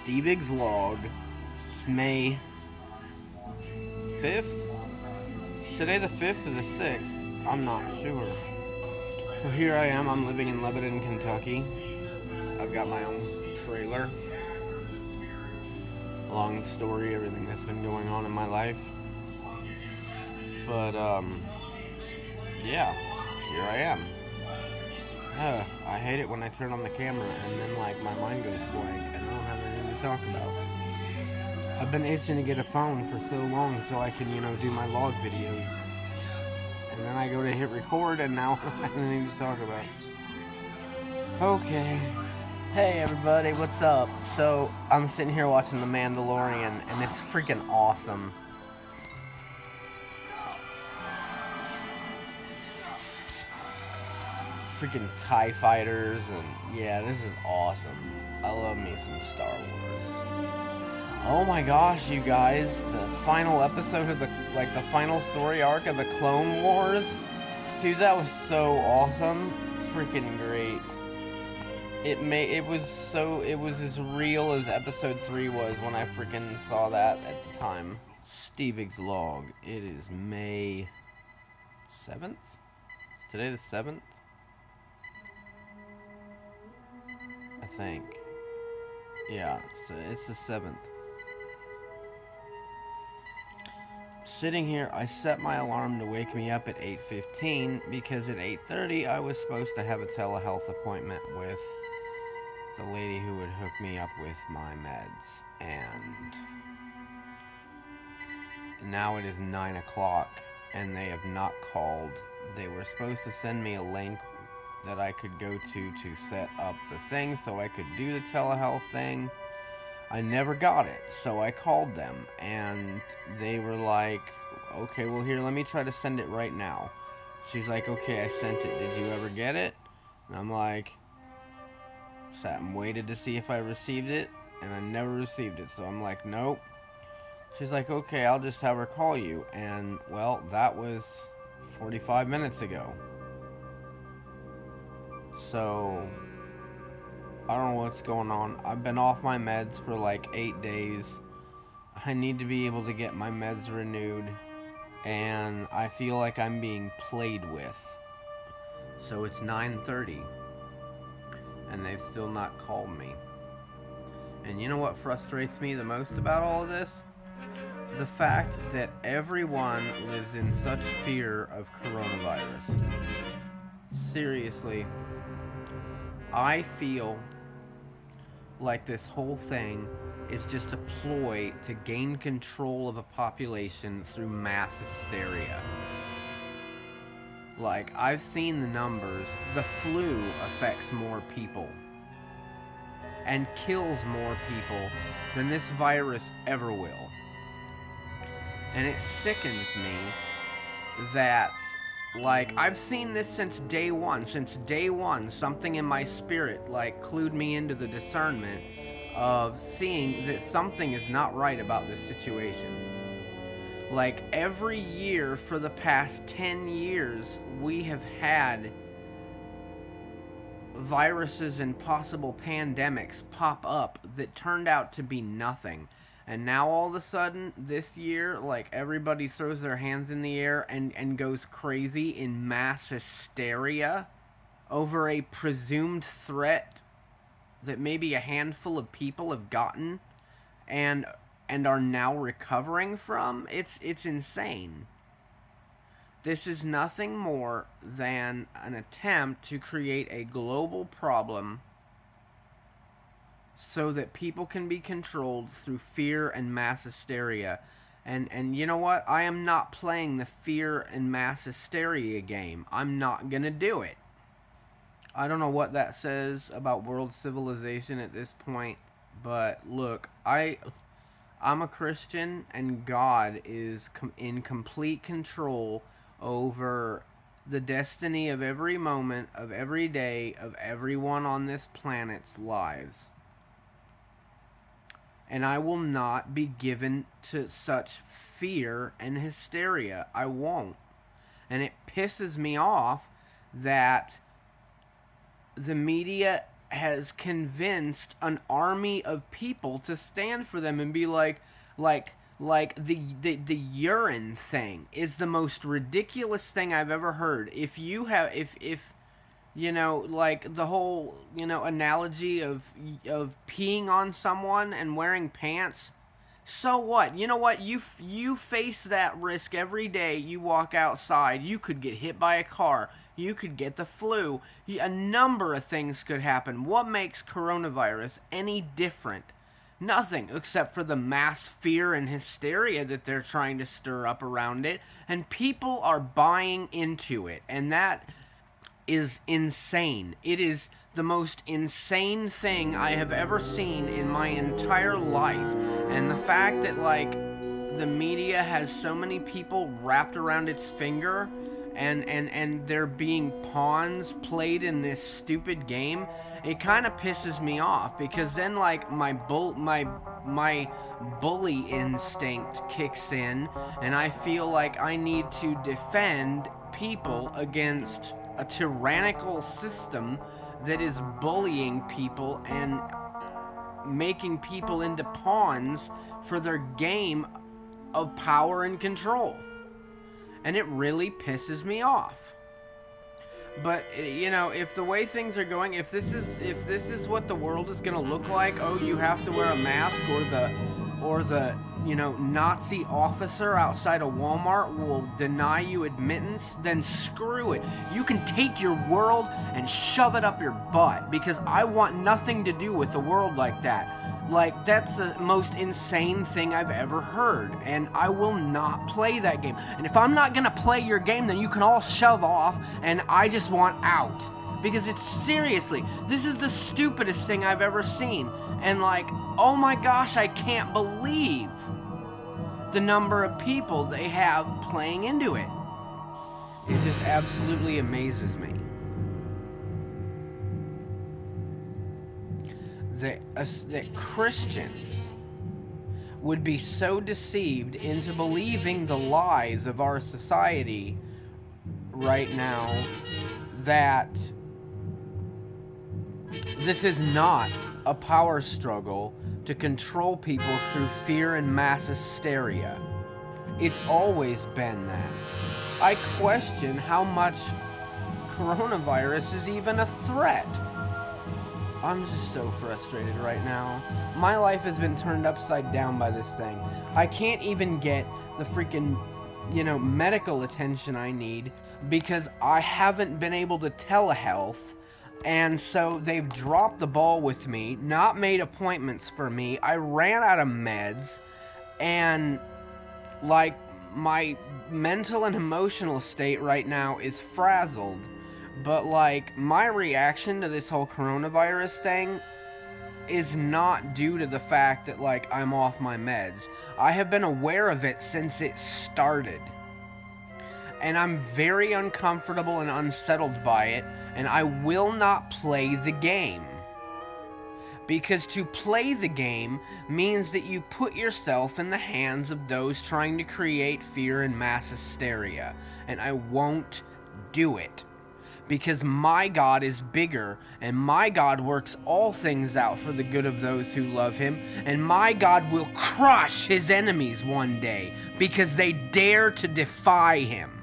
Stevig's log. It's May 5th? Is today the 5th or the 6th? I'm not sure. Well, here I am. I'm living in Lebanon, Kentucky. I've got my own trailer. Long story, everything that's been going on in my life. But, yeah, here I am. I hate it when I turn on the camera and then, my mind goes blank and I don't have anything to talk about. I've been itching to get a phone for so long so I can, do my log videos. And then I go to hit record and now I don't have anything to talk about. Okay. Hey everybody, what's up? So, I'm sitting here watching The Mandalorian and it's freaking awesome. Freaking TIE fighters, and yeah, this is awesome. I love me some Star Wars. Oh my gosh, you guys, the final episode of the final story arc of the Clone Wars, dude, that was so awesome. Freaking great. It was as real as episode 3 was when I freaking saw that at the time. Stevig's log. It is May 7th? Is today the 7th? I think. Yeah, it's the 7th. Sitting here, I set my alarm to wake me up at 8:15 because at 8:30 I was supposed to have a telehealth appointment with the lady who would hook me up with my meds. And now it is 9 o'clock and they have not called. They were supposed to send me a link that I could go to set up the thing so I could do the telehealth thing. I never got it, so I called them and they were like, okay, well here, let me try to send it right now. She's like, okay, I sent it, did you ever get it? And I'm like, sat and waited to see if I received it, and I never received it, so I'm like, nope. She's like, okay, I'll just have her call you, and well, that was 45 minutes ago. So, I don't know what's going on. I've been off my meds for 8 days. I need to be able to get my meds renewed. And I feel like I'm being played with. So it's 9:30. And they've still not called me. And you know what frustrates me the most about all of this? The fact that everyone lives in such fear of coronavirus. Seriously. I feel like this whole thing is just a ploy to gain control of a population through mass hysteria. I've seen the numbers. The flu affects more people and kills more people than this virus ever will. And it sickens me that I've seen this since day one. Since day one, something in my spirit, clued me into the discernment of seeing that something is not right about this situation. Every year for the past 10 years, we have had viruses and possible pandemics pop up that turned out to be nothing. And now all of a sudden, this year, everybody throws their hands in the air and goes crazy in mass hysteria over a presumed threat that maybe a handful of people have gotten and are now recovering from. It's insane. This is nothing more than an attempt to create a global problem so that people can be controlled through fear and mass hysteria. And you know what? I am not playing the fear and mass hysteria game. I'm not going to do it. I don't know what that says about world civilization at this point, but look, I'm a Christian, and God is in complete control over the destiny of every moment, of every day, of everyone on this planet's lives. And I will not be given to such fear and hysteria. I won't. And it pisses me off that the media has convinced an army of people to stand for them and be like the urine thing is the most ridiculous thing I've ever heard. If you know, like the whole, you know, analogy of peeing on someone and wearing pants. So what? You know what? You face that risk every day you walk outside. You could get hit by a car. You could get the flu. A number of things could happen. What makes coronavirus any different? Nothing, except for the mass fear and hysteria that they're trying to stir up around it. And people are buying into it. And that is insane. It is the most insane thing I have ever seen in my entire life. And the fact that, like, the media has so many people wrapped around its finger and they're being pawns played in this stupid game, it kind of pisses me off, because then, like, my bully instinct kicks in, and I feel like I need to defend people against a tyrannical system that is bullying people and making people into pawns for their game of power and control. And it really pisses me off. But, you know, if the way things are going, if this is what the world is going to look like, oh, you have to wear a mask, or the you know, Nazi officer outside of Walmart will deny you admittance, then screw it. You can take your world and shove it up your butt, because I want nothing to do with the world like that. Like, that's the most insane thing I've ever heard, and I will not play that game. And if I'm not gonna play your game, then you can all shove off, and I just want out. Because it's seriously, this is the stupidest thing I've ever seen. And like, oh my gosh, I can't believe the number of people they have playing into it. It just absolutely amazes me. That Christians would be so deceived into believing the lies of our society right now that this is not a power struggle to control people through fear and mass hysteria. It's always been that. I question how much coronavirus is even a threat. I'm just so frustrated right now. My life has been turned upside down by this thing. I can't even get the freaking, you know, medical attention I need because I haven't been able to telehealth. And so they've dropped the ball with me, not made appointments for me. I ran out of meds, and like, my mental and emotional state right now is frazzled. But like, my reaction to this whole coronavirus thing is not due to the fact that like I'm off my meds. I have been aware of it since it started. And I'm very uncomfortable and unsettled by it. And I will not play the game. Because to play the game means that you put yourself in the hands of those trying to create fear and mass hysteria. And I won't do it. Because my God is bigger, and my God works all things out for the good of those who love him, and my God will crush his enemies one day, because they dare to defy him.